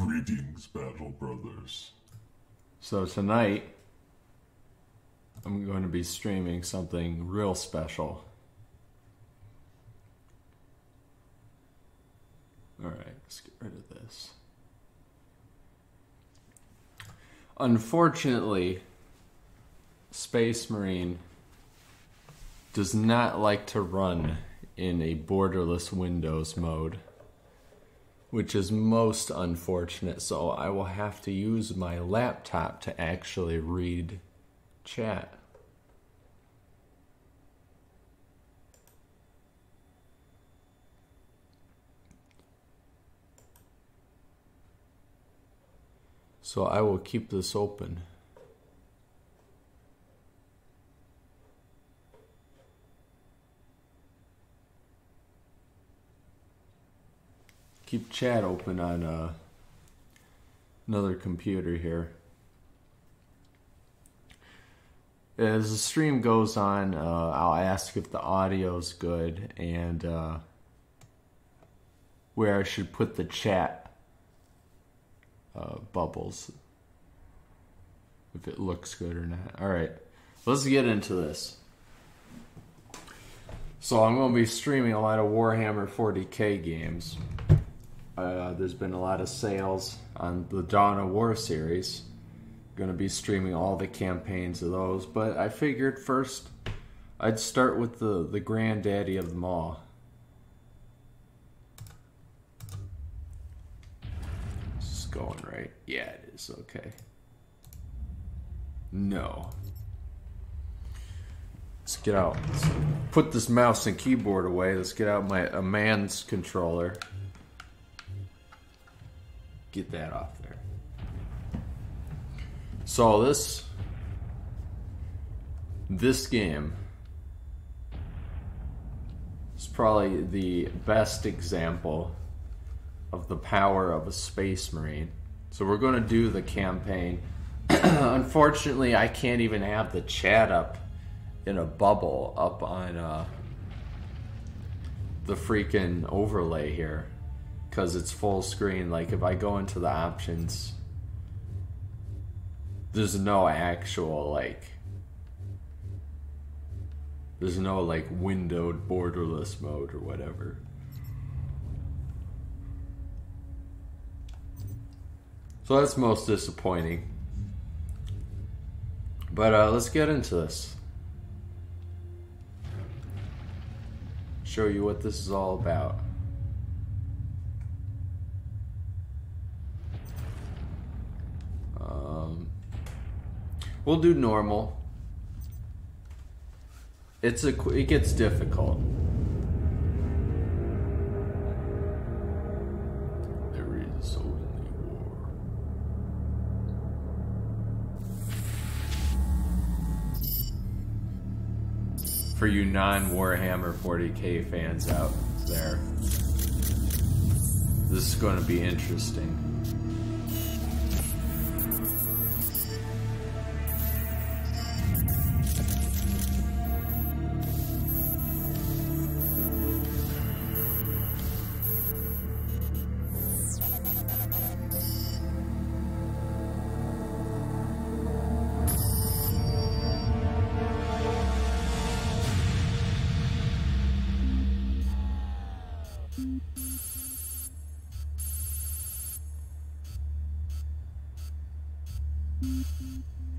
Greetings, Battle Brothers. So tonight, I'm going to be streaming something real special. Alright, let's get rid of this. Unfortunately, Space Marine does not like to run in a borderless Windows mode, which is most unfortunate, so I will have to use my laptop to actually read chat. So I will keep this open. Keep chat open on another computer here. As the stream goes on, I'll ask if the audio's good and where I should put the chat bubbles. If it looks good or not. Alright, let's get into this. So I'm going to be streaming a lot of Warhammer 40K games. There's been a lot of sales on the Dawn of War series. Going to be streaming all the campaigns of those, but I figured first I'd start with the granddaddy of them all. This is going right. Yeah, it is. Okay. No. Let's get out. Let's put this mouse and keyboard away. Let's get out a man's controller. Get that off there. So this game is probably the best example of the power of a Space Marine. So we're going to do the campaign. Unfortunately, I can't even have the chat up in a bubble up on the freaking overlay here. Because it's full screen. Like if I go into the options, there's no actual there's no windowed borderless mode or whatever. So that's most disappointing. But let's get into this. Show you what this is all about. We'll do normal. It gets difficult. There is only war. For you non-Warhammer 40K fans out there, this is going to be interesting.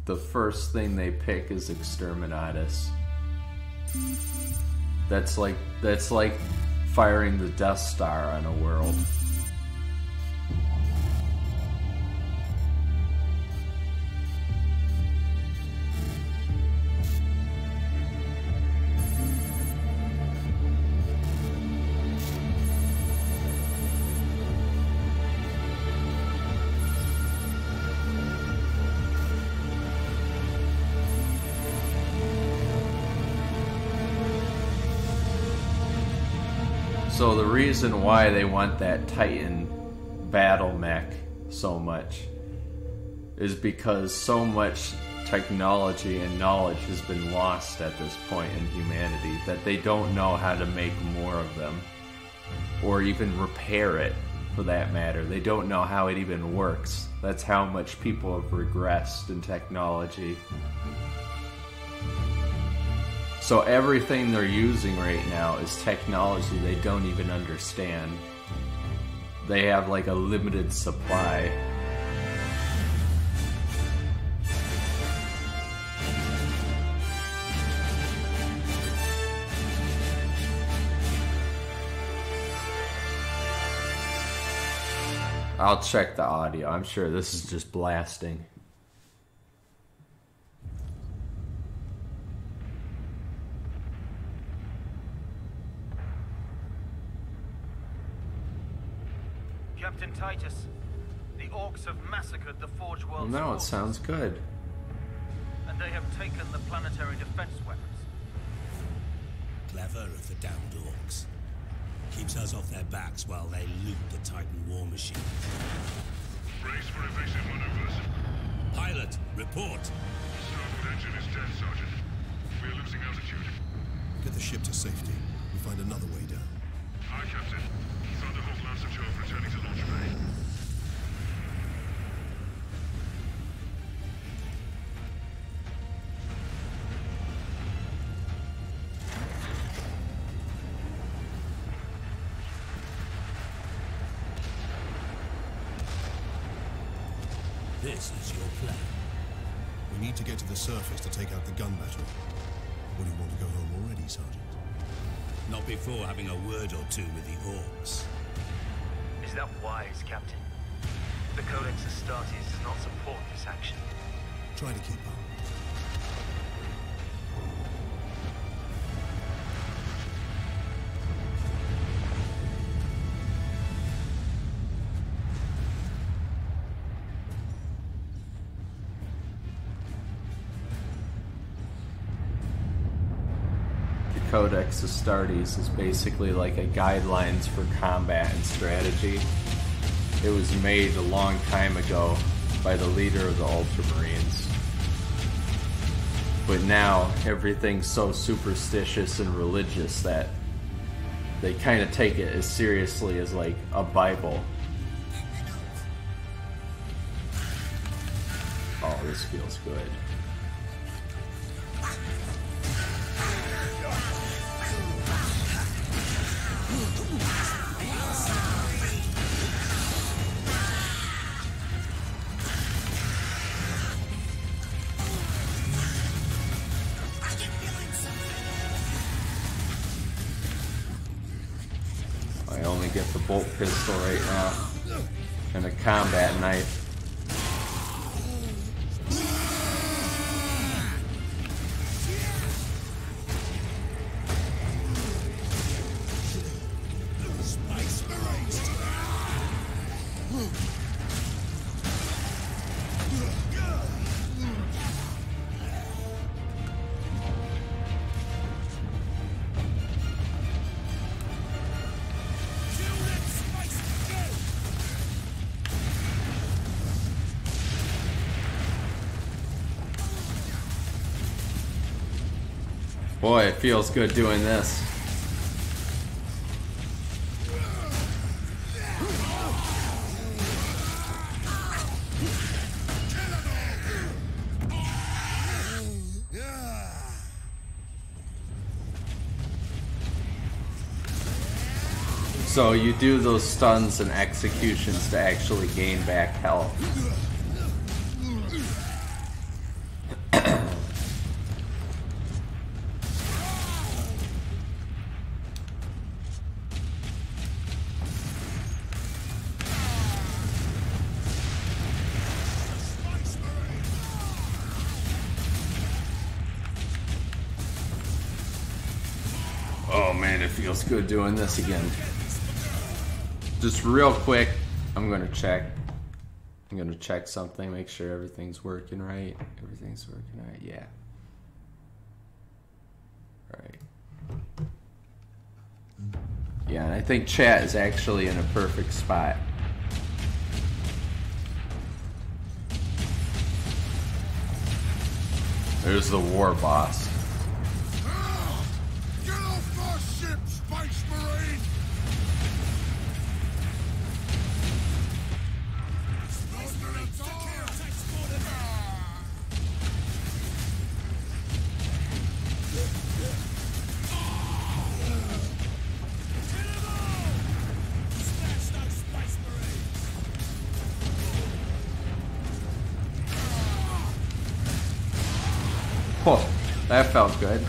The first thing they pick is Exterminatus. That's like firing the Death Star on a world. So the reason why they want that Titan battle mech so much is because so much technology and knowledge has been lost at this point in humanity that they don't know how to make more of them or even repair it for that matter. They don't know how it even works. That's how much people have regressed in technology. So everything they're using right now is technology they don't even understand. They have like a limited supply. I'll check the audio. I'm sure this is just blasting. Captain Titus, the orcs have massacred the Forge World's No, it forces, sounds good. and they have taken the planetary defense weapons. Clever of the damned orcs. Keeps us off their backs while they loot the Titan war machine. Brace for evasive maneuvers. Pilot, report. Starboard engine is dead, Sergeant. We are losing altitude. Get the ship to safety. We find another way down. Aye, Captain. Thunderhawk Lancer Jove returning to launch bay. This is your plan. We need to get to the surface to take out the gun battery. Or do you want to go home already, Sergeant? Not before having a word or two with the orcs. Is that wise, Captain? The Codex Astartes does not support this action. Try to keep up. Codex Astartes is basically like a guidelines for combat and strategy. It was made a long time ago by the leader of the Ultramarines. But now everything's so superstitious and religious that they kind of take it as seriously as like a Bible. Oh, this feels good. I only get the bolt pistol right now and a combat knife. Boy, it feels good doing this. So you do those stuns and executions to actually gain back health. Oh man, it feels good doing this again. Just real quick, I'm gonna check something, make sure everything's working right. Everything's working right, yeah. Alright. Yeah, and I think chat is actually in a perfect spot. There's the war boss. Get off my ship, Space Marine! Oh, that felt good.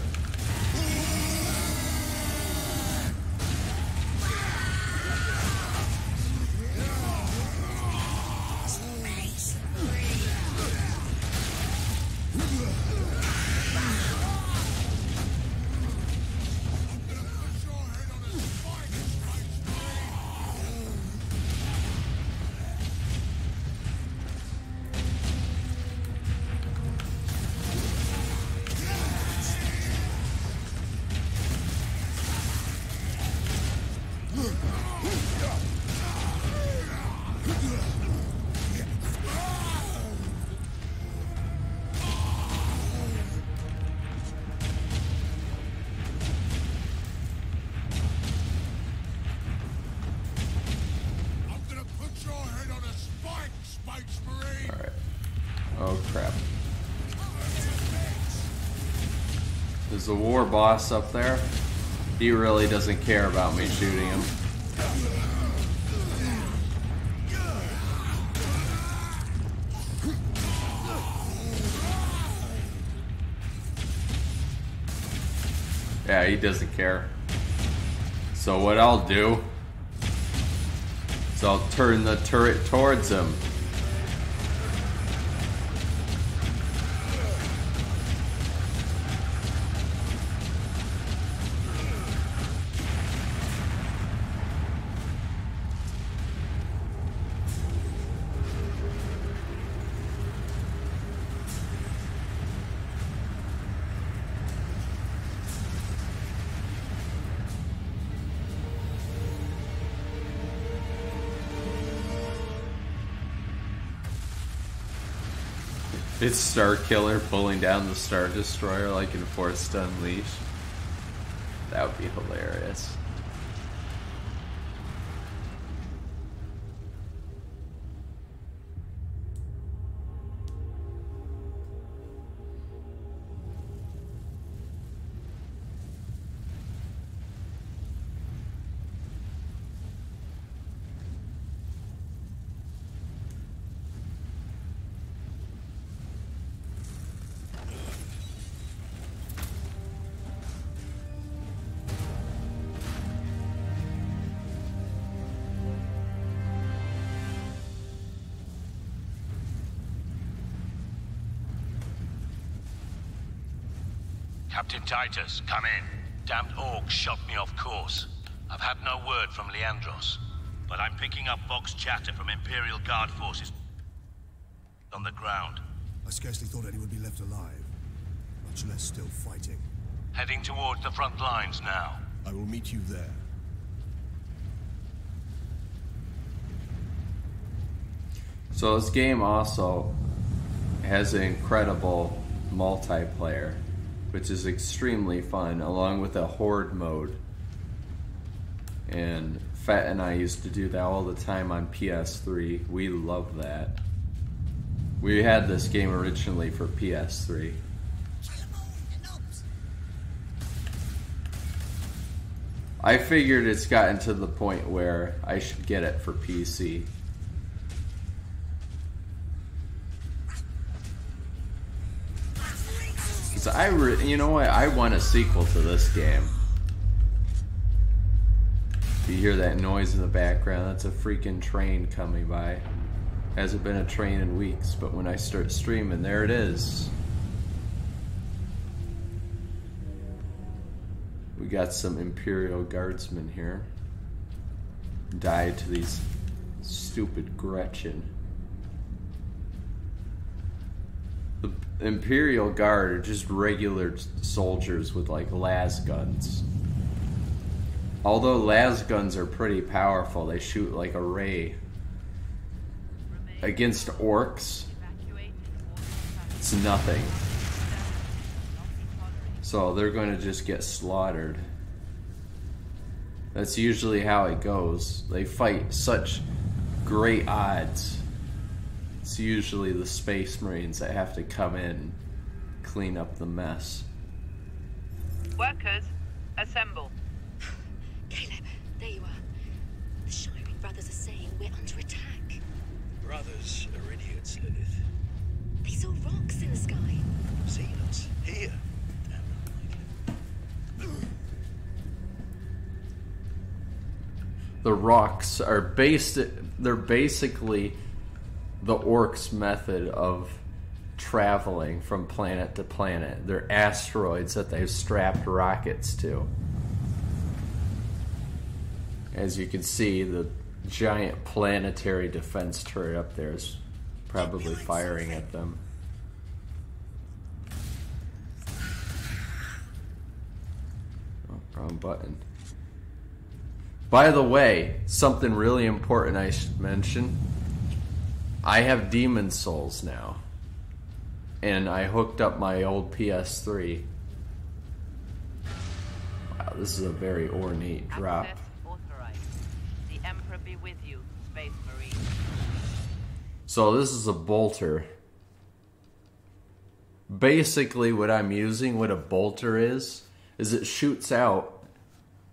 Oh crap. There's a war boss up there. He really doesn't care about me shooting him. Yeah, he doesn't care. So what I'll do is I'll turn the turret towards him. It's Star Killer pulling down the Star Destroyer like in Force Unleashed. That would be hilarious. Captain Titus, come in. Damned orcs shot me off course. I've had no word from Leandros, but I'm picking up Vox chatter from Imperial Guard forces on the ground. I scarcely thought anyone would be left alive, much less still fighting. Heading towards the front lines now. I will meet you there. So this game also has an incredible multiplayer, which is extremely fun, along with a horde mode. And Fett and I used to do that all the time on PS3. We love that. We had this game originally for PS3. I figured it's gotten to the point where I should get it for PC. You know what? I want a sequel to this game. You hear that noise in the background? That's a freaking train coming by. Hasn't been a train in weeks, but when I start streaming, there it is. We got some Imperial Guardsmen here. Died to these stupid Gretchen. The Imperial Guard are just regular soldiers with like las guns. Although las guns are pretty powerful, they shoot like a ray. Against orcs, it's nothing. So they're going to just get slaughtered. That's usually how it goes. They fight such great odds. It's usually the Space Marines that have to come in and clean up the mess. Workers, assemble. Caleb, there you are. The Shining Brothers are saying we're under attack. Brothers are idiots, Lilith. They saw rocks in the sky. Seen us. Here. the rocks are they're basically the orcs' method of traveling from planet to planet. They're asteroids that they've strapped rockets to. As you can see, the giant planetary defense turret up there is probably firing at them. Oh, wrong button. By the way, something really important I should mention. I have Demon Souls now. And I hooked up my old PS3. Wow, this is a very ornate drop. Access authorized. The Emperor be with you, Space Marine. So this is a bolter. Basically what I'm using, what a bolter is it shoots out,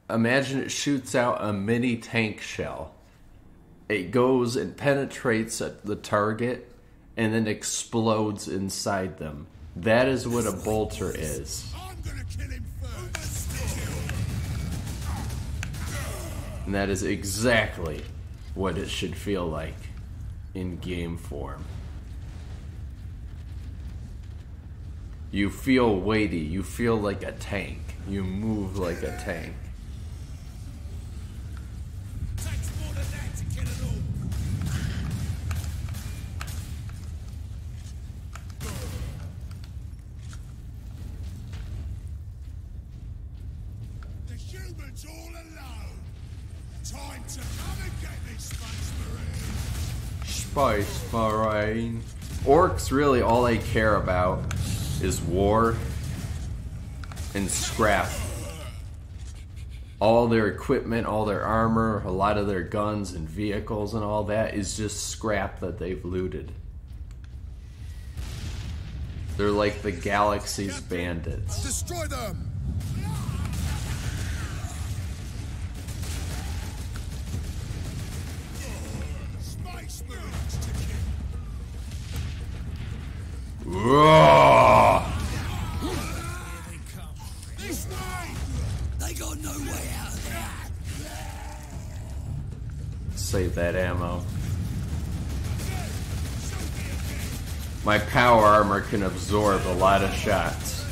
imagine it shoots out a mini tank shell. It goes and penetrates at the target and then explodes inside them. That is what a bolter is. I'm gonna kill him first. And that is exactly what it should feel like in game form. You feel weighty, you feel like a tank, you move like a tank. Takes more than that to kill it all. The humans all alone. Time to come and get me, Space Marine. Spice Marine. Orcs, really all they care about is war and scrap. All their equipment, all their armor, a lot of their guns and vehicles and all that is just scrap that they've looted. They're like the galaxy's bandits. Destroy them. Space Marines to kill. Roar! Here they come. This way. They got no way out of there. Save that ammo. My power armor can absorb a lot of shots.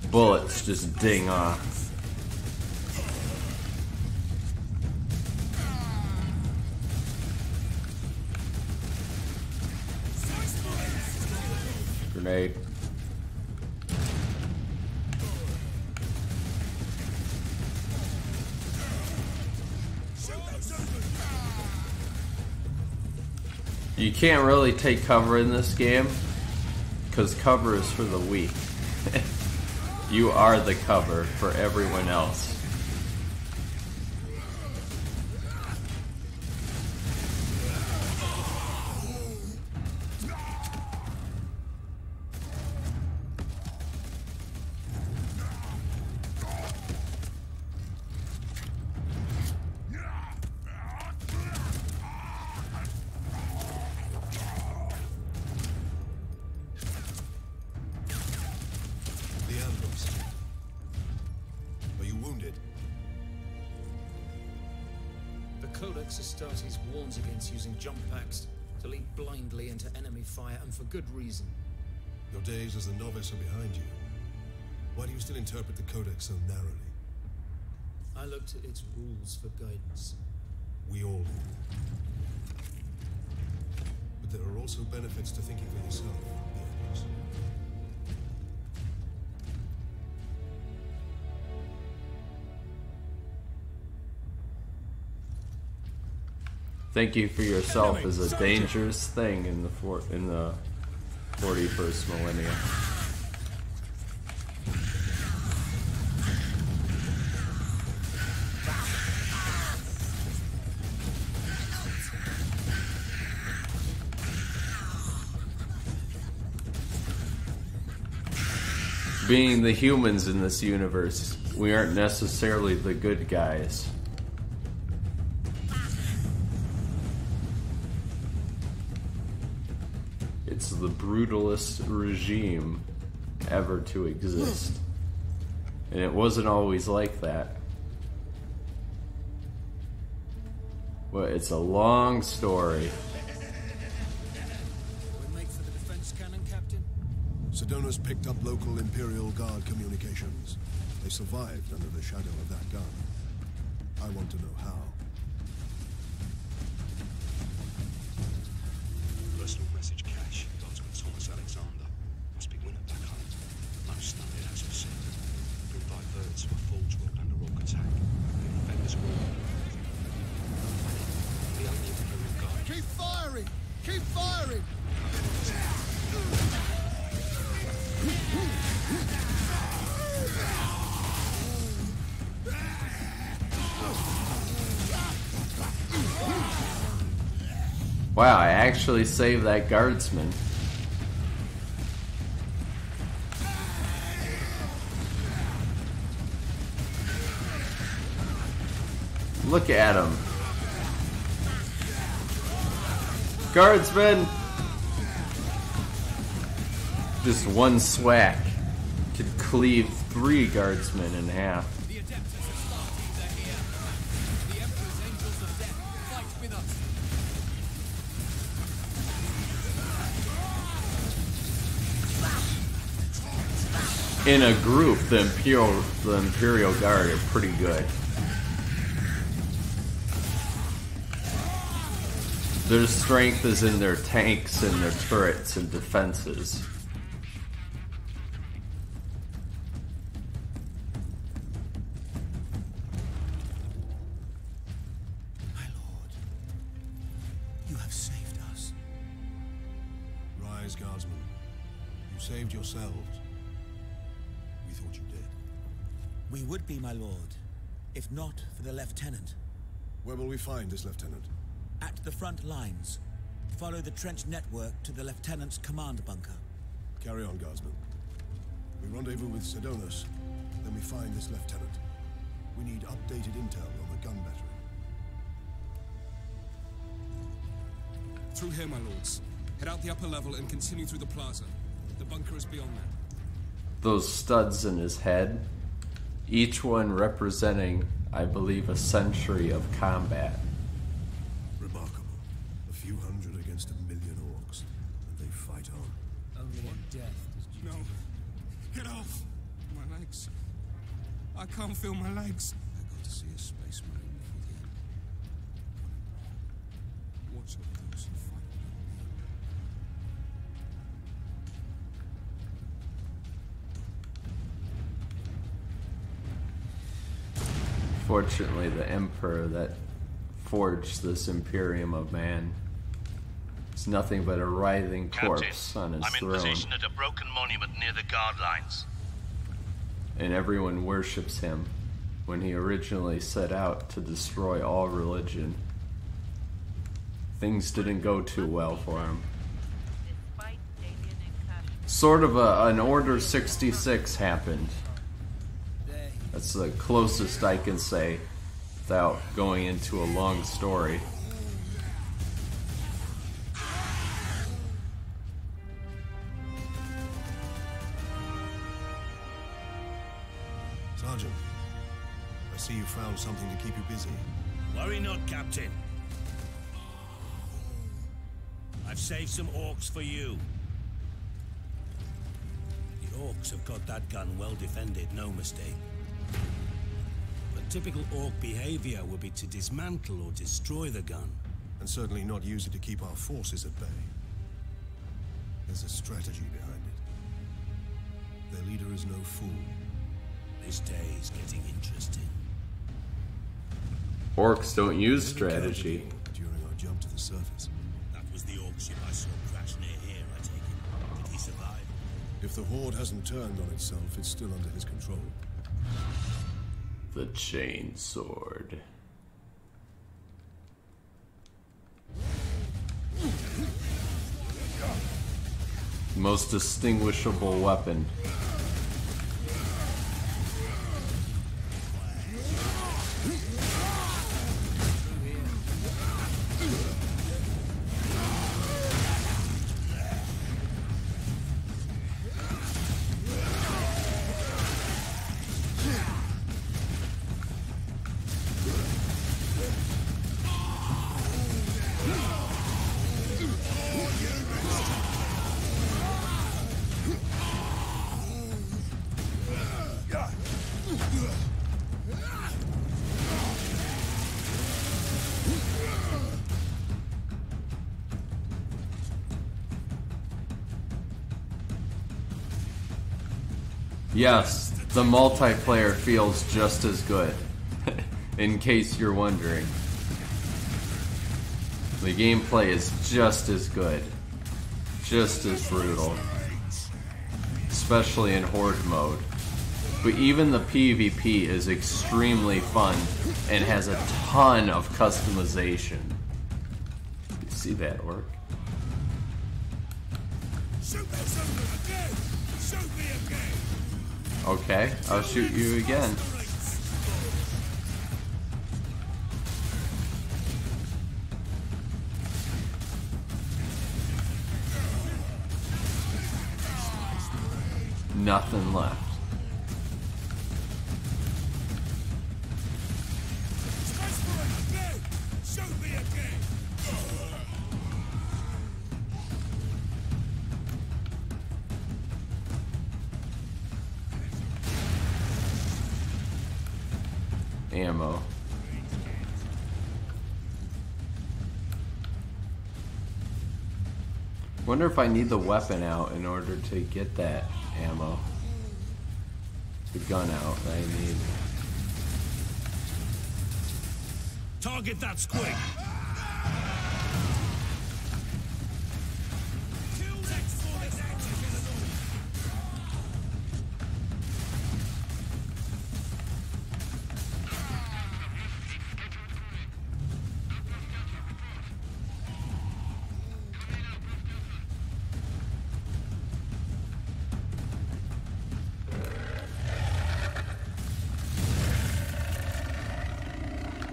Bullets just ding off. Grenade. You can't really take cover in this game because cover is for the weak. You are the cover for everyone else. Are you wounded? The Codex Astartes warns against using jump packs to leap blindly into enemy fire, and for good reason. Your days as a novice are behind you. Why do you still interpret the Codex so narrowly? I looked at its rules for guidance. We all do. But there are also benefits to thinking for yourself, the others. Thinking for yourself is a dangerous thing in the 41st millennium. Being the humans in this universe, we aren't necessarily the good guys. It's the brutalist regime ever to exist. And it wasn't always like that. Well, it's a long story. We make for the defense cannon, Captain? Sedona's picked up local Imperial Guard communications. They survived under the shadow of that gun. I want to know how. Personal message cache. Guardsman Thomas Alexander. Must be winner back home. No stunted as of said. Been diverted to a forge world under rock attack. The defenders will. The only Imperial Guard. Keep firing! Keep firing! Wow, I actually saved that guardsman. Look at him. Guardsman! Just one swack could cleave 3 guardsmen in half. The Adeptus Astartes are here. The Emperor's Angels of Death fight with us. In a group, the Imperial Guard are pretty good. Their strength is in their tanks and their turrets and defenses. My lord, you have saved us. Rise, Guardsmen. You saved yourselves. We thought you did. We would be, my lord, if not for the lieutenant. Where will we find this lieutenant? At the front lines. Follow the trench network to the lieutenant's command bunker. Carry on, Guardsmen. We rendezvous with Sedonis, then we find this lieutenant. We need updated intel on the gun battery. Through here, my lords. Head out the upper level and continue through the plaza. The bunker is beyond that. Those studs in his head, each one representing, I believe, a century of combat. Remarkable. A few hundred against 1,000,000 orcs, and they fight on. Only in death does duty. No. Get off! My legs. I can't feel my legs. I got to see a space marine before the end. Watch out those who fight. Fortunately, the Emperor that forged this Imperium of Man is nothing but a writhing corpse on his I'm in throne. position at a broken monument near the guard lines. And everyone worships him when he originally set out to destroy all religion. Things didn't go too well for him. Despite alien incursions, Sort of an Order 66 happened. That's the closest I can say without going into a long story. Sergeant, I see you found something to keep you busy. Worry not, Captain. I've saved some orcs for you. The orcs have got that gun well defended, no mistake. But typical orc behavior would be to dismantle or destroy the gun. And certainly not use it to keep our forces at bay. There's a strategy behind it. Their leader is no fool. This day is getting interesting. Orcs don't use strategy. During our jump to the surface. That was the orc ship I saw crash near here, I take it. Did he survive? If the Horde hasn't turned on itself, it's still under his control. The chain sword. Most distinguishable weapon. Yes, the multiplayer feels just as good, in case you're wondering. The gameplay is just as good, just as brutal, especially in Horde mode. But even the PvP is extremely fun and has a ton of customization. You see that, Orc? Okay, I'll shoot you again. Nothing left. Ammo. Wonder if I need the weapon out in order to get that ammo. The gun out that I need. Target that squig!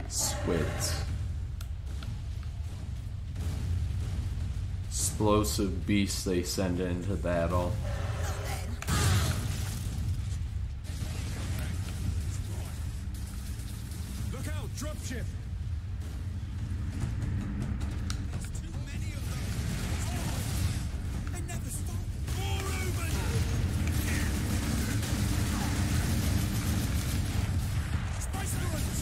Squids. Explosive beasts they send into battle. Look out, dropship! There's too many of them. They never stop. More over! Spice Marines!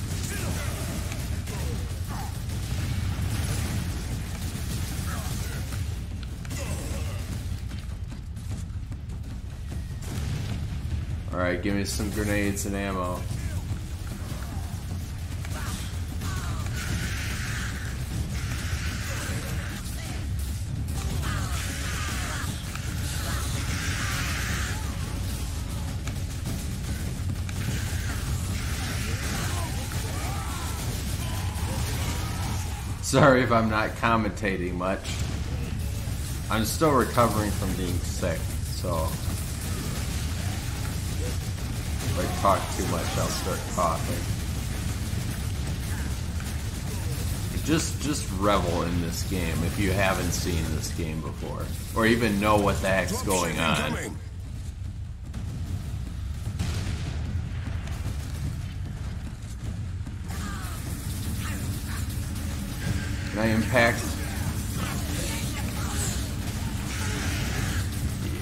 Alright, give me some grenades and ammo. Sorry if I'm not commentating much. I'm still recovering from being sick, so if I talk too much, I'll start coughing. Just revel in this game if you haven't seen this game before, or even know what the heck's going on. Can I impact?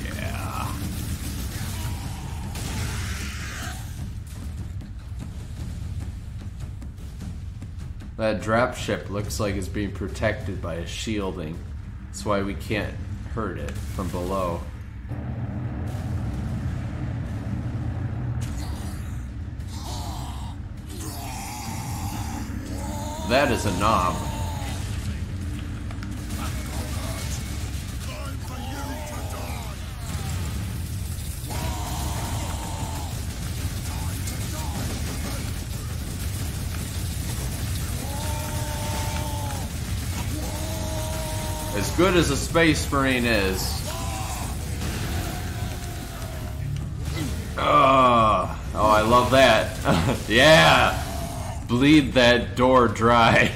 Yeah. That dropship looks like it's being protected by a shielding. That's why we can't hurt it from below. That is a knob. As good as a Space Marine is. Oh, I love that. Yeah! Bleed that door dry.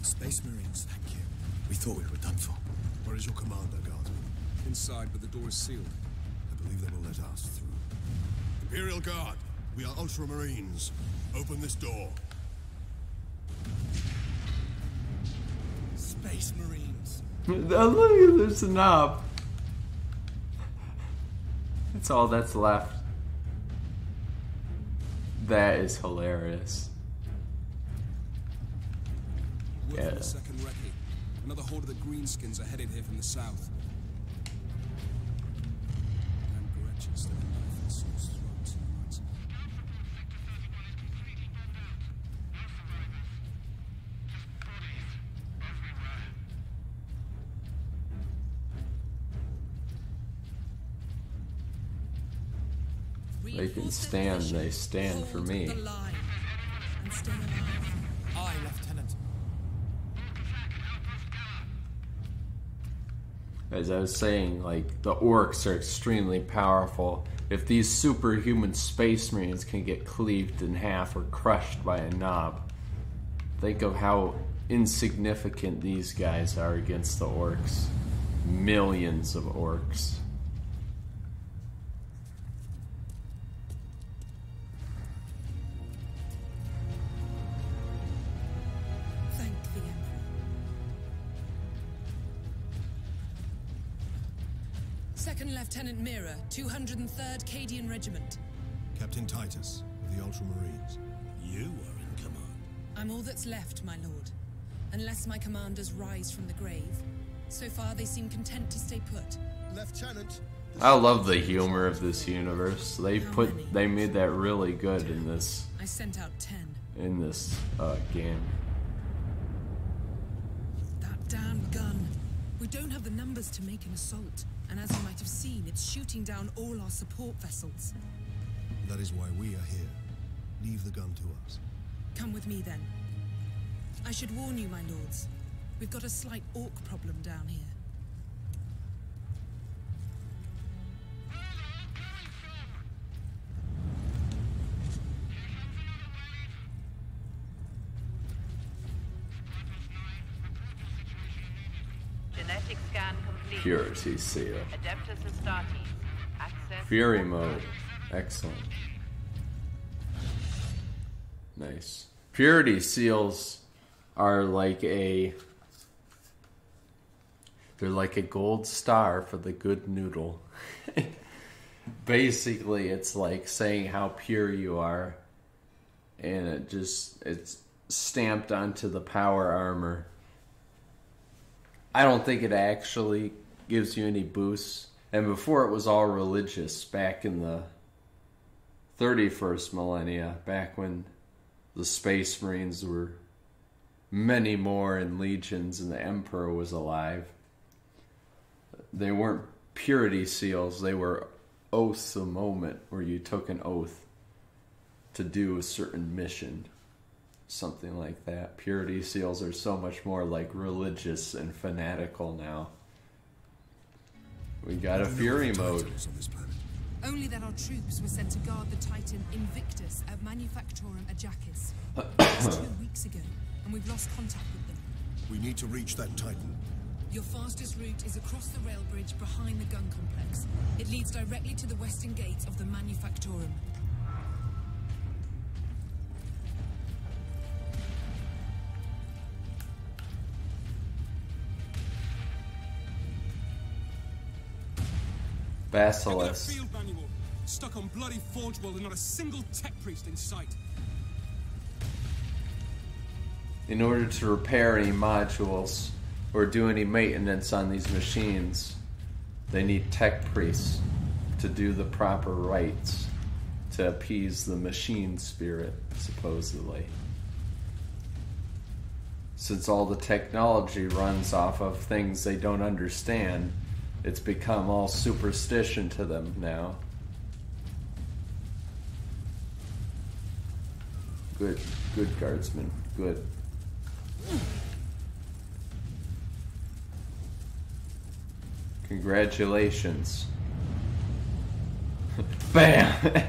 Space Marines, thank you. We thought we were done for. Where is your commander, Guardsman? Inside, but the door is sealed. I believe they will let us through. Imperial Guard, we are Ultramarines. Open this door. Space Marines. Look, there's a knob. That's all that's left. That is hilarious. Word from the second recce. Another horde of the Greenskins are headed here from the south. They can stand, they stand for me. And stay alive. Aye, Lieutenant. As I was saying, like, the orcs are extremely powerful. If these superhuman space marines can get cleaved in half or crushed by a knob, think of how insignificant these guys are against the orcs. Millions of orcs. Thank the Emperor. Second Lieutenant Mira, 203rd Cadian Regiment. Captain Titus, of the Ultramarines. You are in command. I'm all that's left, my lord. Unless my commanders rise from the grave. So far, they seem content to stay put. Lieutenant. I love the humor of this universe. They made that really good in this. I sent out 10. In this game. That damn gun. We don't have the numbers to make an assault. And as you might have seen, it's shooting down all our support vessels. That is why we are here. Leave the gun to us. Come with me then. I should warn you, my lords. We've got a slight orc problem down here. Genetic scan complete. Purity seal. Adeptus Astartes. Access. Fury mode. Excellent. Nice. Purity seals are like they're like a gold star for the good noodle. Basically, it's like saying how pure you are, and it's stamped onto the power armor. I don't think it actually gives you any boosts. And before it was all religious, back in the 31st millennia, back when the Space Marines were many more in legions and the Emperor was alive. They weren't purity seals, they were oaths a moment where you took an oath to do a certain mission. Something like that. Purity seals are so much more like religious and fanatical now. We got a fury mode. Only that our troops were sent to guard the Titan Invictus at Manufactorum Ajakis. Just 2 weeks ago, and we've lost contact with them. We need to reach that Titan. Your fastest route is across the rail bridge behind the gun complex. It leads directly to the western gate of the Manufactorum. Basilisk. Field manual. Stuck on bloody Forge World and not a single tech priest in sight. In order to repair any modules or do any maintenance on these machines, they need tech priests to do the proper rites to appease the machine spirit, supposedly. Since all the technology runs off of things they don't understand, it's become all superstition to them now. Good guardsman, good. Congratulations. Bam!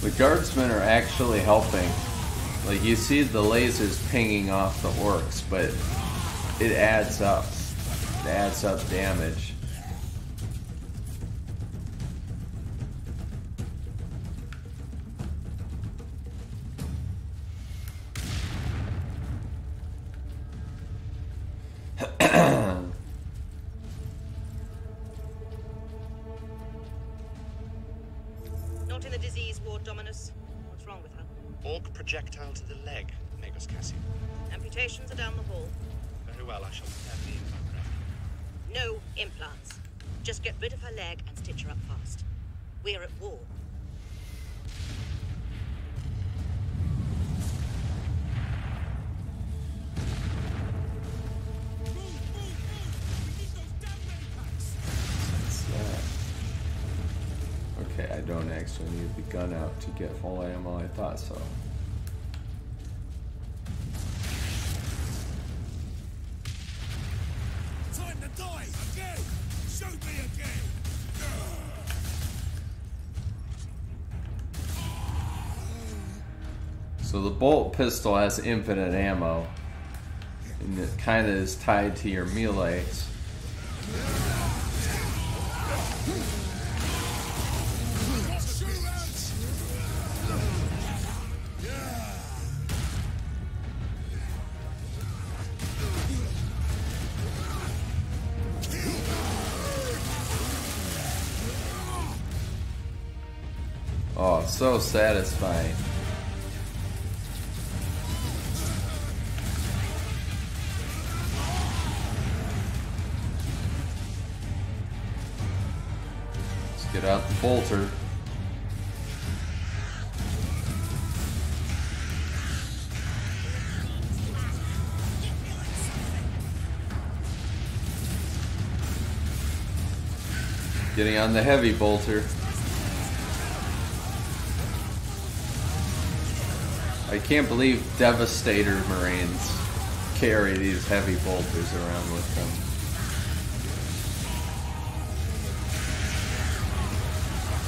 The guardsmen are actually helping. Like, you see the lasers pinging off the orcs, but it adds up. It adds up damage. Not in the disease ward, Dominus. What's wrong with her? projectile to the leg, Magos Cassian. Amputations are down the hall. Very well, I shall prepare the implant graft. No implants. Just get rid of her leg and stitch her up fast. We're at war. Okay, I don't actually need the gun out to get full ammo. I thought so. Time to die again! Shoot me again! So the bolt pistol has infinite ammo, and it kind of is tied to your melees. Oh, so satisfying. Let's get out the bolter. Getting on the heavy bolter. I can't believe Devastator Marines carry these heavy bolters around with them.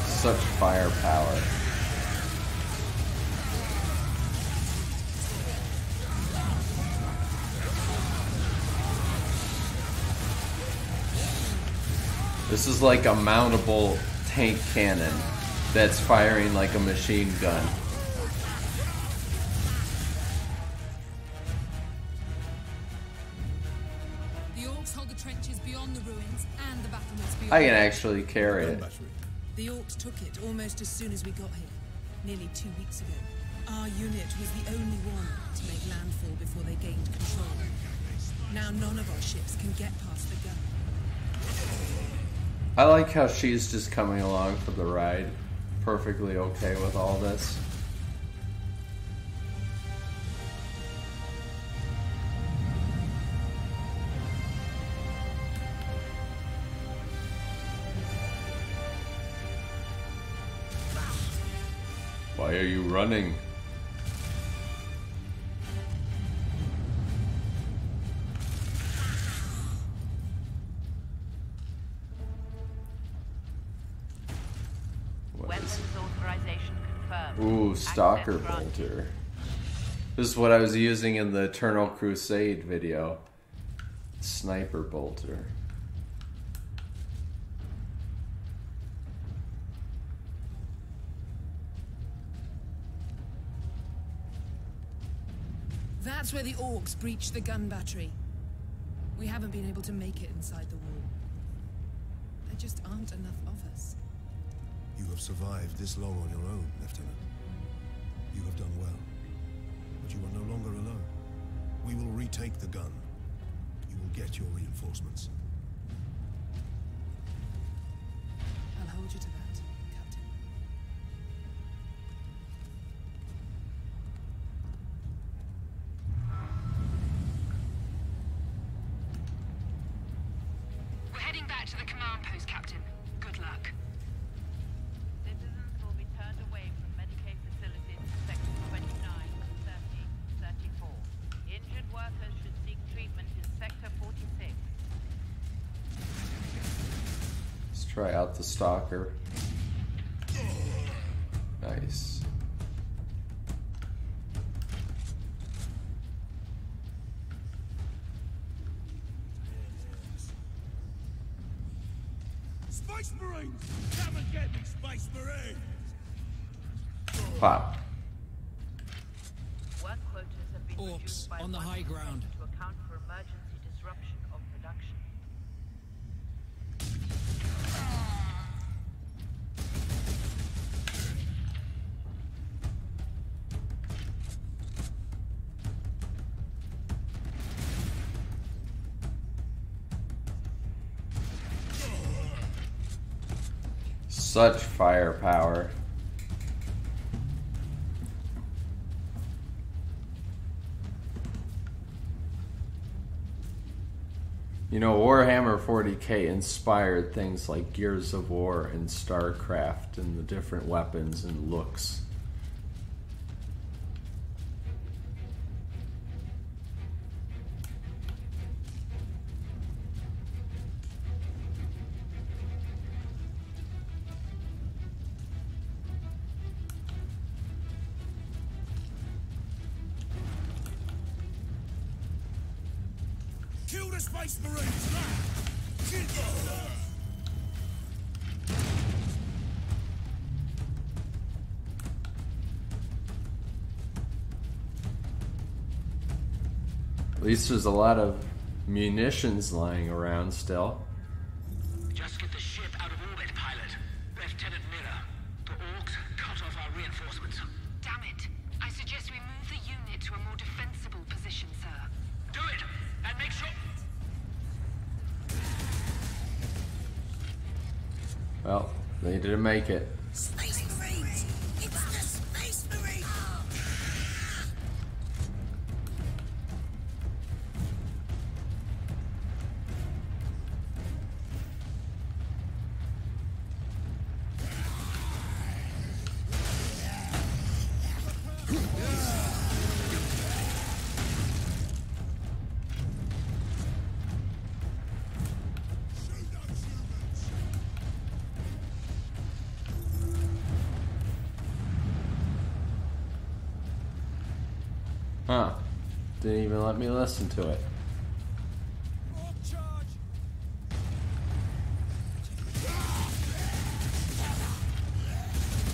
Such firepower. This is like a mountable tank cannon that's firing like a machine gun. I can actually carry it. The Orcs took it almost as soon as we got here, nearly 2 weeks ago. Our unit was the only one to make landfall before they gained control. Now none of our ships can get past the gun. I like how she's just coming along for the ride, perfectly okay with all this. Why are you running? Weapons authorization confirmed. Ooh, Stalker Bolter. This is what I was using in the Eternal Crusade video. Sniper Bolter. That's where the Orcs breached the gun battery. We haven't been able to make it inside the wall. There just aren't enough of us. You have survived this long on your own, Lieutenant. You have done well. But you are no longer alone. We will retake the gun. You will get your reinforcements. I'll hold you to that, Captain. We're heading back to the command post, Captain. Good luck. Citizens will be turned away from Medicaid facilities in sectors 29, 30, 34. Injured workers should seek treatment in sector 46. Let's try out the Stalker. Nice. Space Marines! Come and get me, Space Marines! Pop. Work quotas have been Orcs reduced by on the high 1% ground. to account for emergency disruption of production. Such firepower. You know, Warhammer 40K inspired things like Gears of War and StarCraft and the different weapons and looks. Kill the Space Marines! At least there's a lot of munitions lying around still. Just get the ship out of orbit, pilot. Lieutenant Miller. The orcs cut off our reinforcements. Damn it. I suggest we move the unit to a more defensible position, sir. Do it! And make sure... Well, they didn't make it. Space Marines! It's the Space Marines! Huh. Didn't even let me listen to it.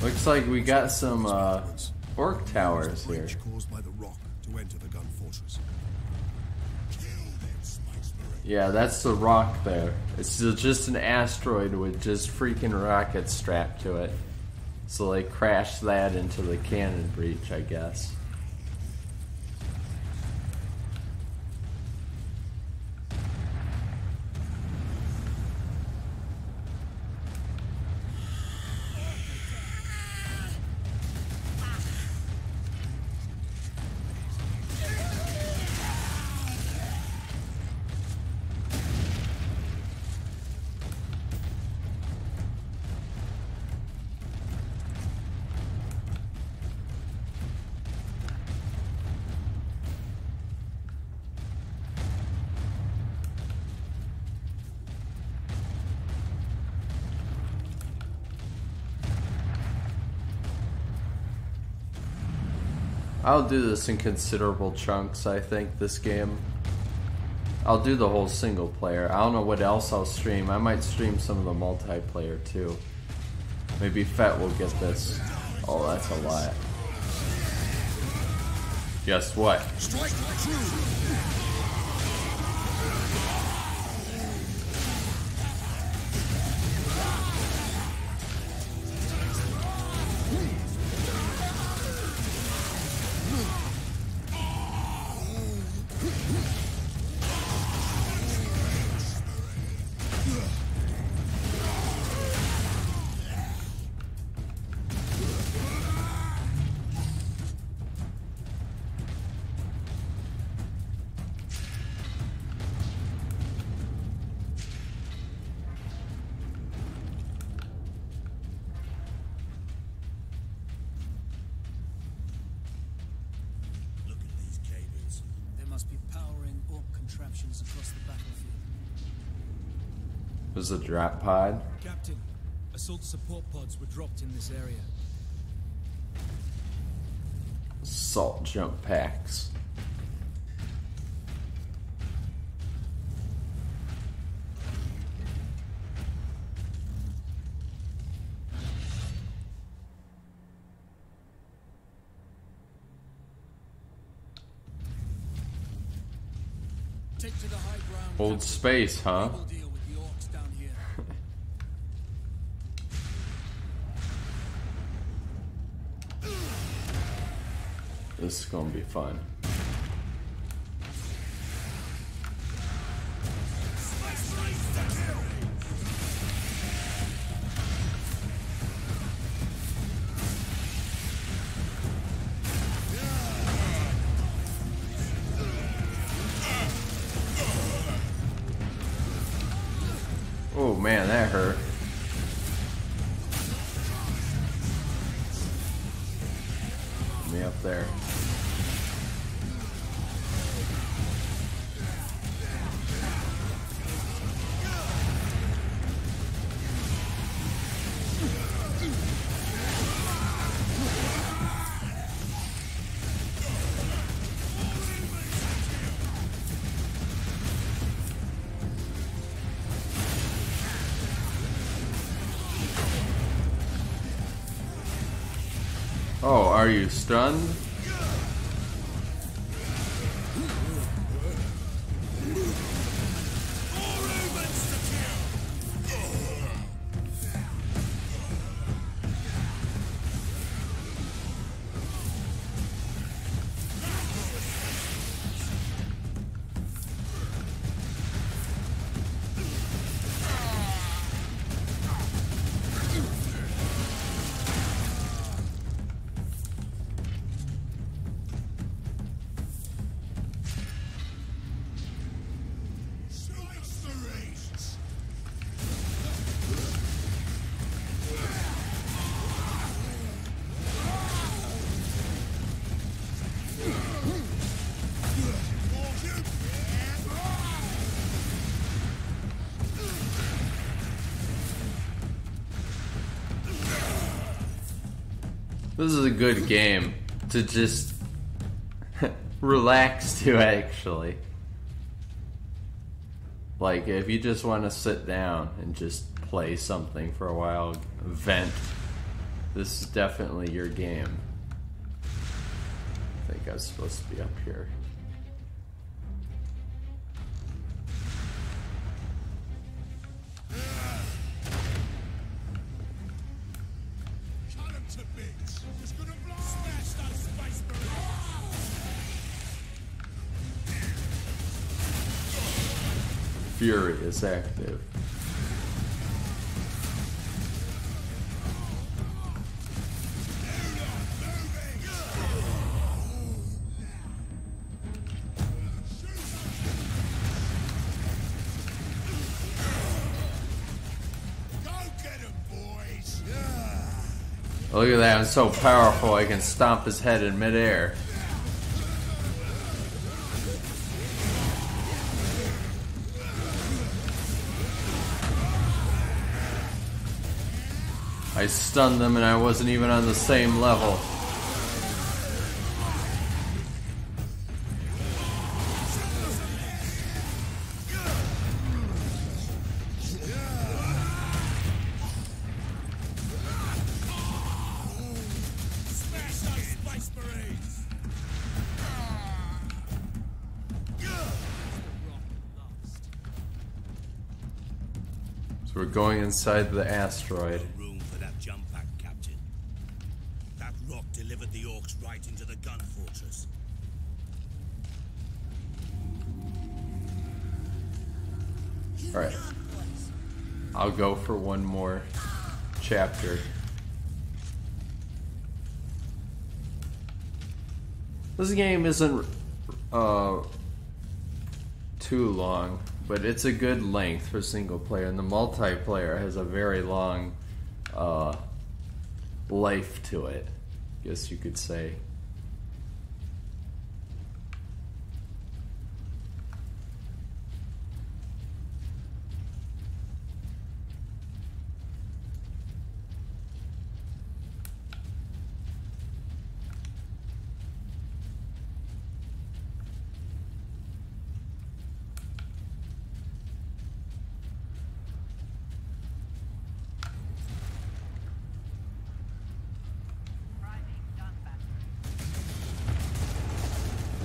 Looks like we got some orc towers here. Caused by the rock to enter the gun fortress. Yeah, that's the rock there. It's just an asteroid with just freaking rockets strapped to it. So they crashed that into the cannon breach, I guess. I'll do this in considerable chunks, I think, this game. I'll do the whole single player. I don't know what else I'll stream. I might stream some of the multiplayer too. Maybe Fett will get this. Oh, that's a lot. Guess what? Strike true! Across the battlefield. There's a drop pod. Captain, assault support pods were dropped in this area. Assault jump packs. Take to the high ground. Old space, huh? We'll deal with the orcs down here. This is gonna be fun. Oh man, that hurt. Me up there. Oh, are you stunned? This is a good game to just relax to, actually. Like, if you just want to sit down and just play something for a while, vent, this is definitely your game. I think I was supposed to be up here. Fury is active. Look at that, I'm so powerful I can stomp his head in midair. I stunned them and I wasn't even on the same level. So we're going inside the asteroid. Delivered the orcs right into the gun fortress. Alright. I'll go for one more chapter. This game isn't too long, but it's a good length for single player, and the multiplayer has a very long life to it, guess you could say.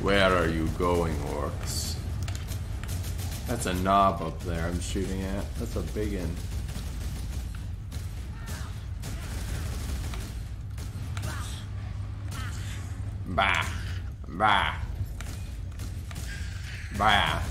Where are you going, orcs? That's a knob up there I'm shooting at. That's a big one. Bah. Bah. Bah.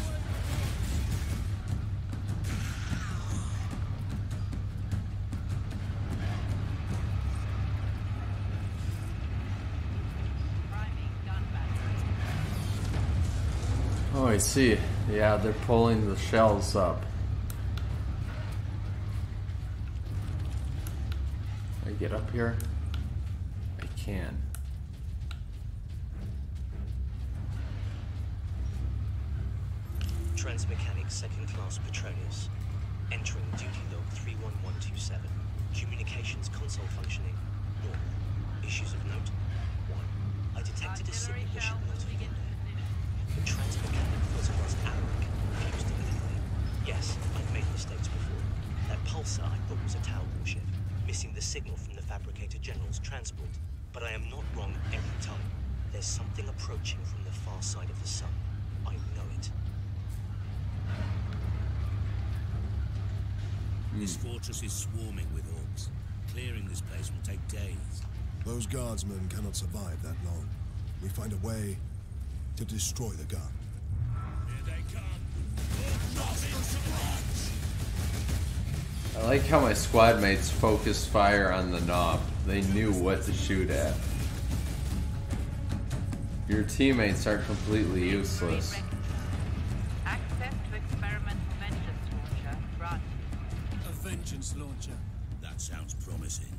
Oh, I see. Yeah, they're pulling the shells up. I get up here? I can. Transmechanic Second Class Petronius. Entering duty log 31127. Communications console functioning normal. Issues of note? 1. I detected a signal that should not have gone there. The transmechanic photographs Alaric fused immediately. Yes, I've made mistakes before. That pulsar I thought was a Tau warship, missing the signal from the Fabricator General's transport. But I am not wrong every time. There's something approaching from the far side of the sun. I know it. This fortress is swarming with orcs. Clearing this place will take days. Those guardsmen cannot survive that long. We find a way to destroy the gun. Here they come. I like how my squad mates focused fire on the knob. They knew what to shoot at. Your teammates are completely useless. Access to experimental vengeance launcher granted. A vengeance launcher. That sounds promising.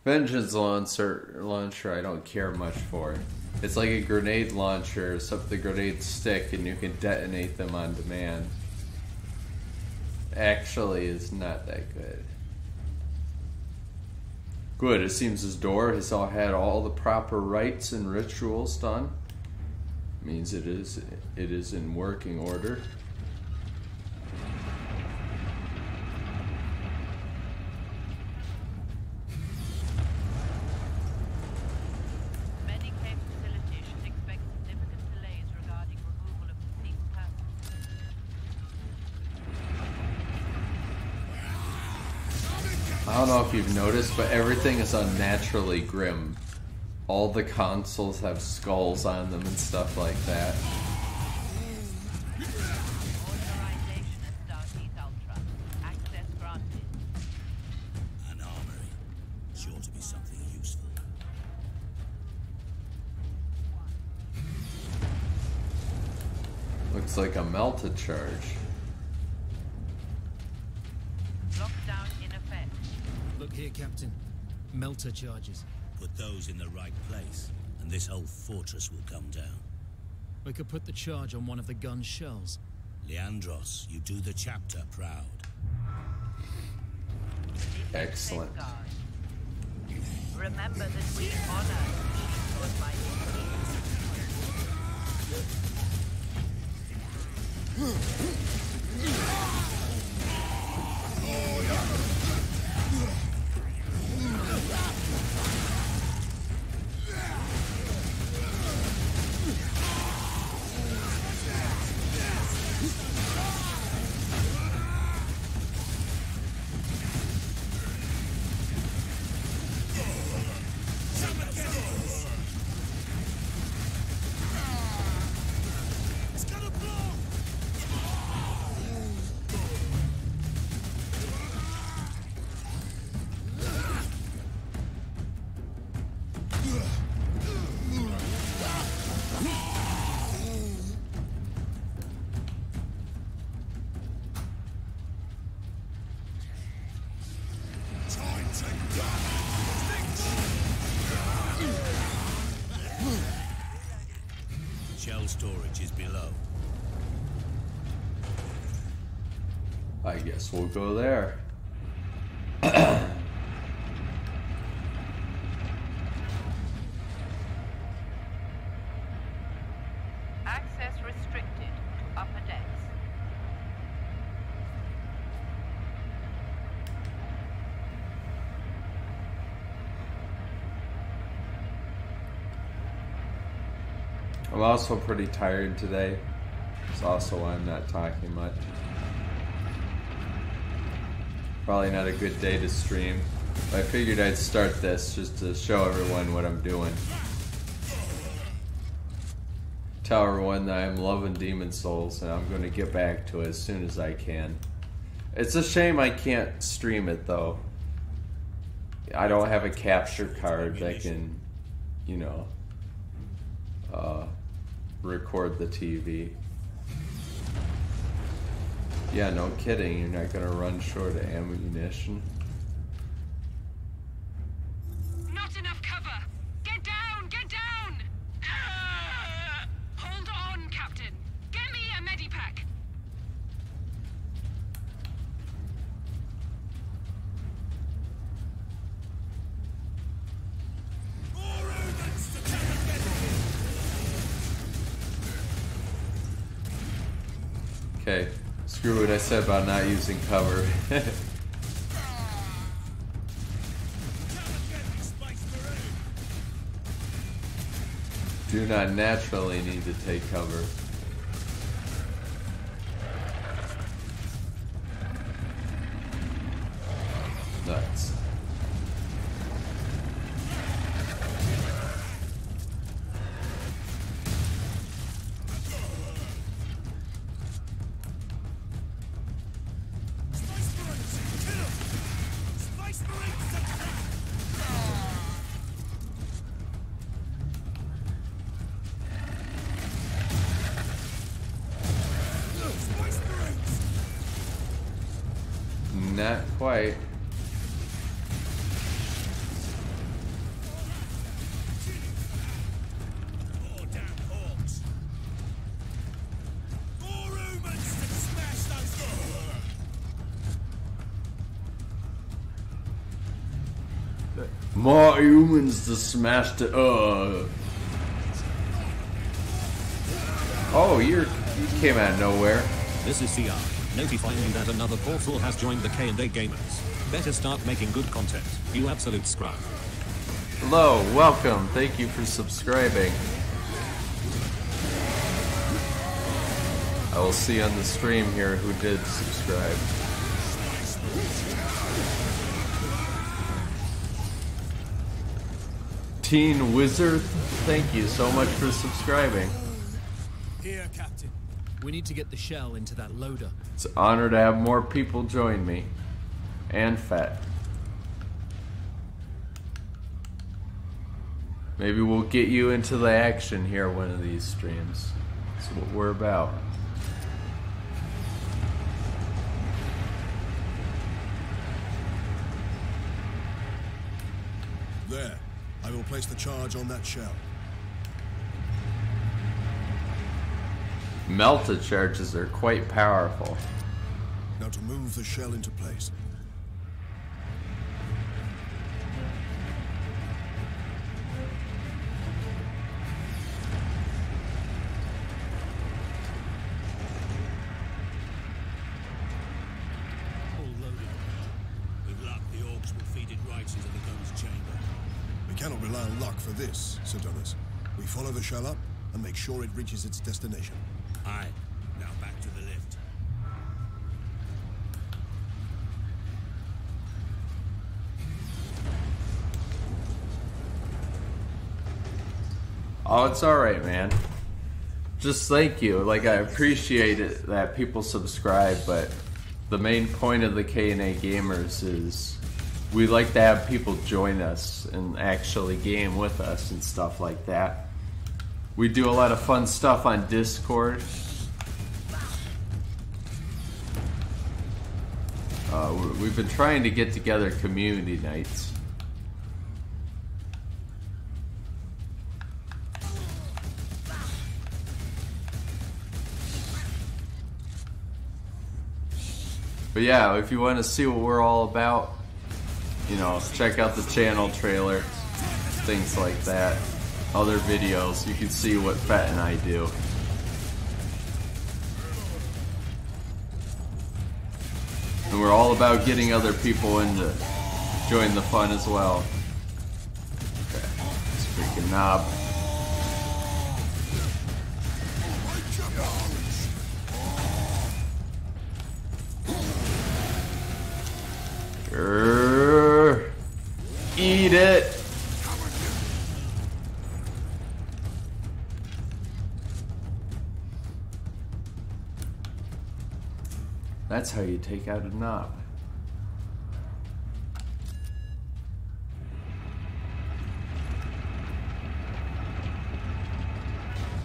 Vengeance launcher I don't care much for. It's like a grenade launcher, except the grenades stick and you can detonate them on demand. Actually, it's not that good. Good, it seems this door has had all the proper rites and rituals done. Means it is in working order. Many cave facilities should expect significant delays regarding removal of deceased persons. I don't know if you've noticed, but everything is unnaturally grim. All the consoles have skulls on them and stuff like that. Authorization Astartes Ultra. Access granted. An armory. Sure to be something useful. Looks like a melta charge. Lockdown in effect. Look here, Captain. Melter charges. Put those in the right place, and this whole fortress will come down. We could put the charge on one of the gun's shells. Leandros, you do the chapter proud. Excellent. Remember that we honor each by Shell storage is below. I guess we'll go there. access restricted to upper decks. I'm also pretty tired today. It's also why I'm not talking much. Probably not a good day to stream. But I figured I'd start this just to show everyone what I'm doing. Tell everyone that I'm loving Demon Souls and I'm going to get back to it as soon as I can. It's a shame I can't stream it though. I don't have a capture card that can, you know, record the TV. Yeah, no kidding. You're not gonna run short of ammunition. Not enough cover! Get down! Get down! Hold on, Captain. Get me a medipack. Okay, screw what I said about not using cover. Do not naturally need to take cover. Nuts. Not quite. More humans to smash the Oh, you came out of nowhere. This is CR, notifying you that another portal has joined the K&A gamers. Better start making good content, you absolute scrub. Hello, welcome. Thank you for subscribing. I will see on the stream here who did subscribe. Teen Wizard, thank you so much for subscribing. Here, Captain. We need to get the shell into that loader. It's an honor to have more people join me. And Fat. Maybe we'll get you into the action here one of these streams. That's what we're about. There. I will place the charge on that shell. Melta charges are quite powerful. Now to move the shell into place. All loaded. With luck, the orcs will feed it right into the gun's chamber. We cannot rely on luck for this, Sir Donis. We follow the shell up and make sure it reaches its destination. Aye. Now back to the lift. Oh, it's alright, man. Just thank you. Like, I appreciate it that people subscribe, but the main point of the K&A Gamers is we like to have people join us and actually game with us and stuff like that. We do a lot of fun stuff on Discord. We've been trying to get together community nights. But yeah, if you want to see what we're all about, you know, check out the channel trailer, things like that. Other videos, you can see what Fat and I do. And we're all about getting other people in to join the fun as well. Okay, this freaking knob. Eat it. That's how you take out a knob.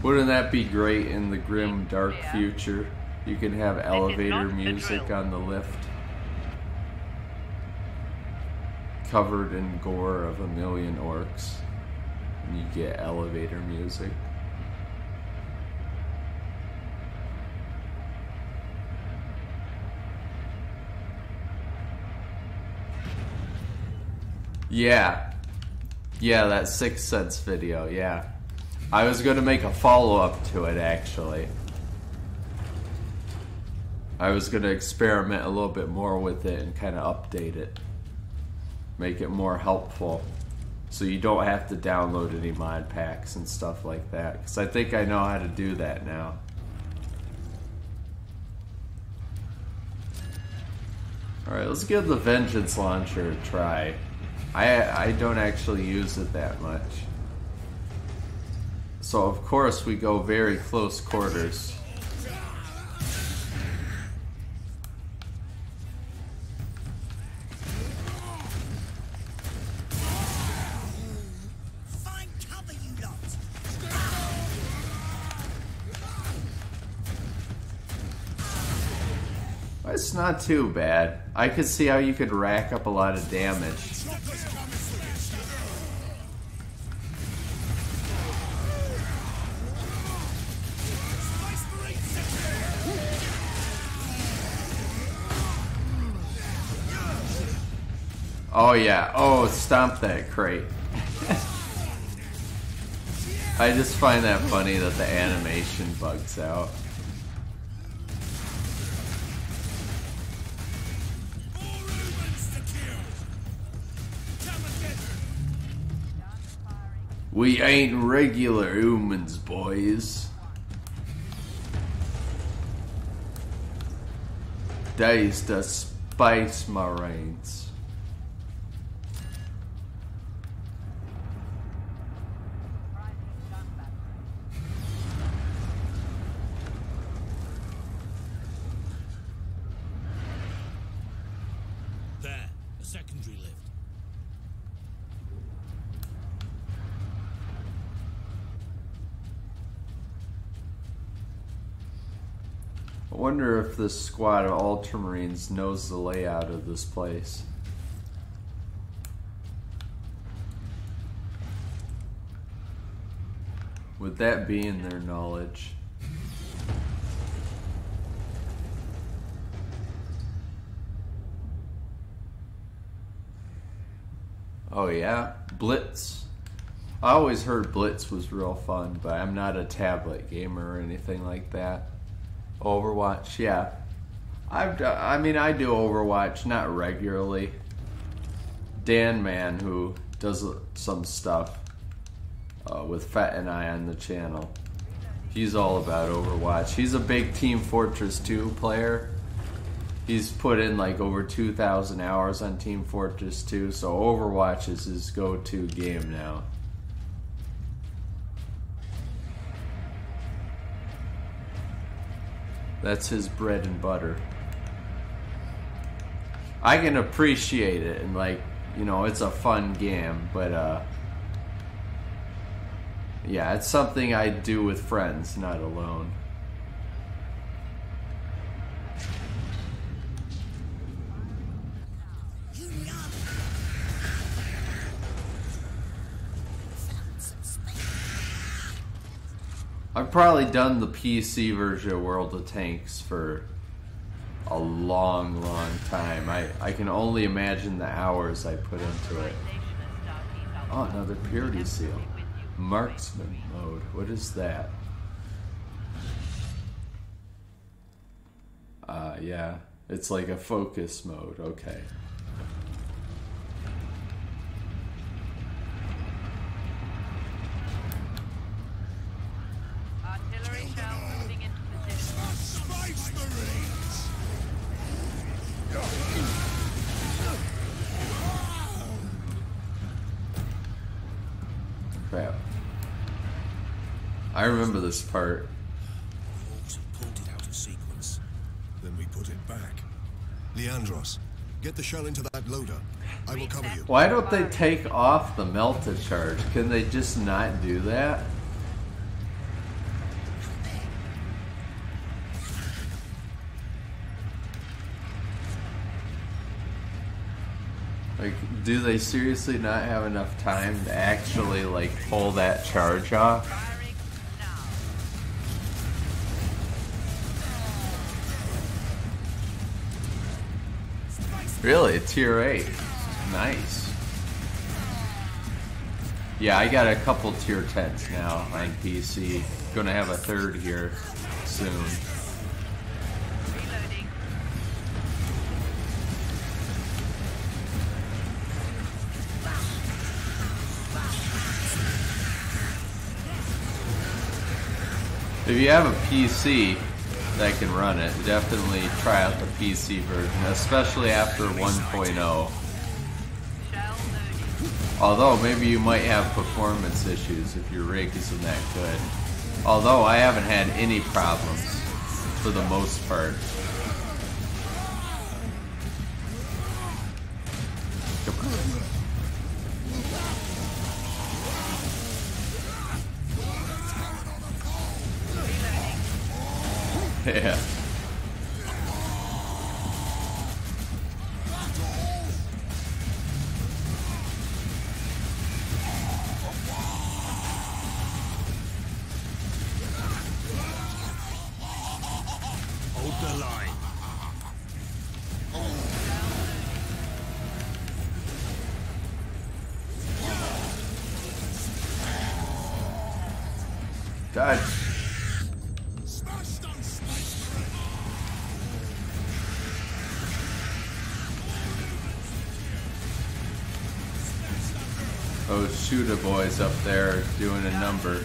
Wouldn't that be great in the grim, dark future? You can have elevator music on the lift. Covered in gore of 1,000,000 orcs. And you get elevator music. Yeah. Yeah, that Sixth Sense video, yeah. I was going to make a follow-up to it, actually. I was going to experiment a little bit more with it and kind of update it. Make it more helpful. So you don't have to download any mod packs and stuff like that. Because I think I know how to do that now. Alright, let's give the Vengeance Launcher a try. I don't actually use it that much. So of course we go very close quarters. Find cover, you lot. It's not too bad. I could see how you could rack up a lot of damage. Oh yeah, oh stomp that crate. I just find that funny that the animation bugs out. We ain't regular humans, boys. They's the Space Marines. There, a secondary lift. I wonder if this squad of Ultramarines knows the layout of this place. Would that be in their knowledge? Oh yeah, Blitz. I always heard Blitz was real fun, but I'm not a tablet gamer or anything like that. Overwatch, yeah. I mean, I do Overwatch, not regularly. Dan Man, who does some stuff with Fett and I on the channel, he's all about Overwatch. He's a big Team Fortress 2 player. He's put in like over 2,000 hours on Team Fortress 2, so Overwatch is his go-to game now. That's his bread and butter. I can appreciate it and, like, you know, it's a fun game, but yeah, it's something I do with friends, not alone. I've probably done the PC version of World of Tanks for a long, long time. I can only imagine the hours I put into it. Oh, another purity seal. Marksman mode. What is that? Yeah. It's like a focus mode. Okay. Artillery shell moving into position. Space Marines! Crap. I remember this part. Folks pulled it out of sequence. Then we put it back. Leandros, get the shell into that loader. I will cover you. Why don't they take off the melta charge? Can they just not do that? Like, do they seriously not have enough time to actually, like, pull that charge off? Really? Tier 8. Nice. Yeah, I got a couple tier 10s now on PC. Gonna have a third here soon. If you have a PC that can run it, definitely try out the PC version, especially after 1.0. Although, maybe you might have performance issues if your rig isn't that good. Although, I haven't had any problems, for the most part. Yeah. Hold the line. Dodge. Those shooter boys up there doing a number.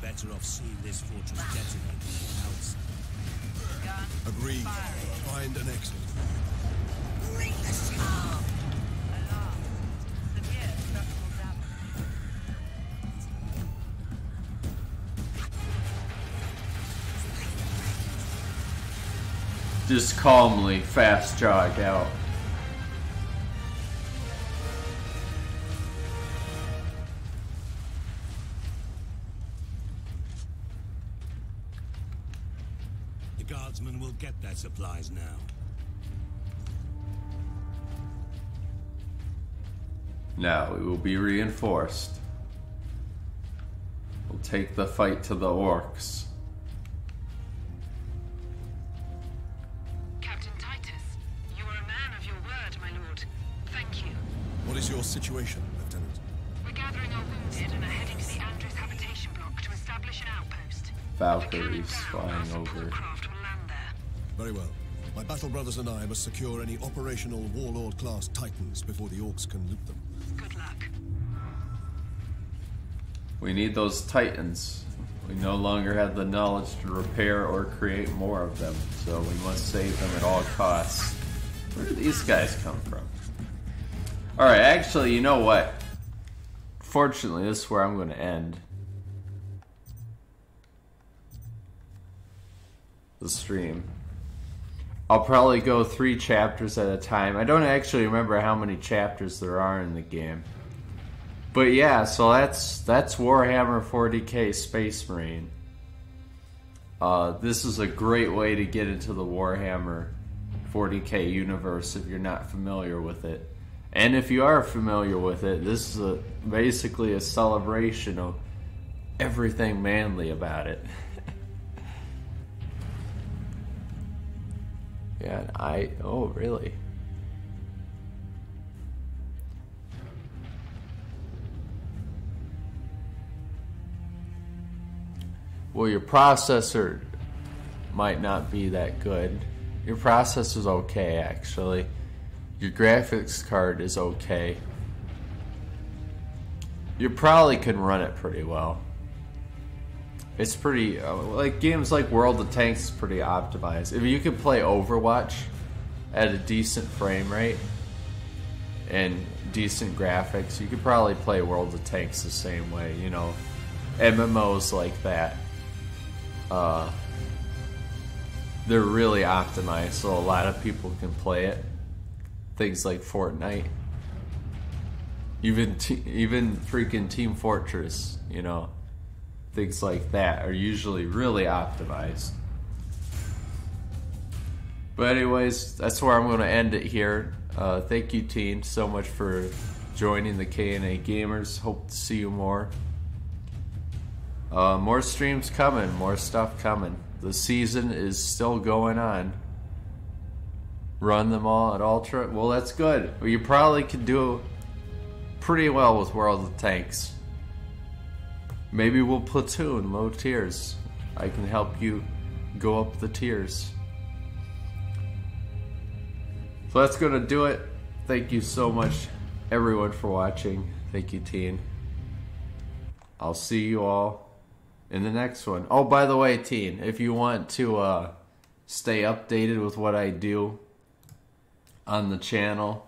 Better off seeing this fortress detonate than else. Agreed. Find an exit. Bring the ship! Just calmly fast jog out. The guardsmen will get their supplies now. Now we will be reinforced. We'll take the fight to the orcs. Captain Titus, you are a man of your word, my lord. Thank you. What is your situation, Lieutenant? We're gathering our wounded and are heading to the Andres habitation block to establish an outpost. Valkyries flying over. Very well. My battle brothers and I must secure any operational Warlord-class Titans before the orcs can loot them. Good luck. We need those Titans. We no longer have the knowledge to repair or create more of them, so we must save them at all costs. Where do these guys come from? Alright, actually, you know what? Fortunately, this is where I'm going to end the stream. I'll probably go 3 chapters at a time. I don't actually remember how many chapters there are in the game. But yeah, so that's Warhammer 40K Space Marine. This is a great way to get into the Warhammer 40K universe if you're not familiar with it. And if you are familiar with it, this is basically a celebration of everything manly about it. Yeah, oh really? Well, your processor might not be that good. Your processor's okay, actually. Your graphics card is okay. You probably can run it pretty well. It's pretty, like games like World of Tanks is pretty optimized. If you could play Overwatch at a decent frame rate and decent graphics, you could probably play World of Tanks the same way, you know. MMOs like that. They're really optimized, so a lot of people can play it. Things like Fortnite. even freaking Team Fortress, you know, things like that are usually really optimized. But anyways, that's where I'm going to end it here. Thank you, Teen, so much for joining the K&A Gamers. Hope to see you more. More streams coming, more stuff coming. The season is still going on. Run them all at Ultra. Well, that's good. You probably could do pretty well with World of Tanks. Maybe we'll platoon low tiers. I can help you go up the tiers. So that's gonna do it. Thank you so much, everyone, for watching. Thank you, Teen. I'll see you all in the next one. Oh, by the way, Teen, if you want to stay updated with what I do on the channel,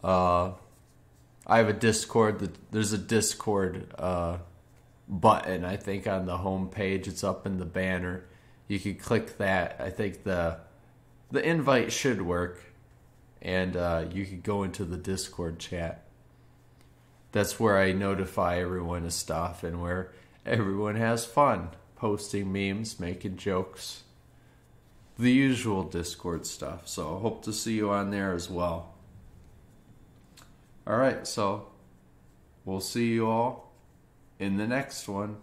I have a Discord. There's a Discord button, I think, on the home page. It's up in the banner. You can click that. I think the invite should work, and you could go into the Discord chat. That's where I notify everyone of stuff and where everyone has fun, posting memes, making jokes, the usual Discord stuff. So I hope to see you on there as well. Alright, so we'll see you all in the next one.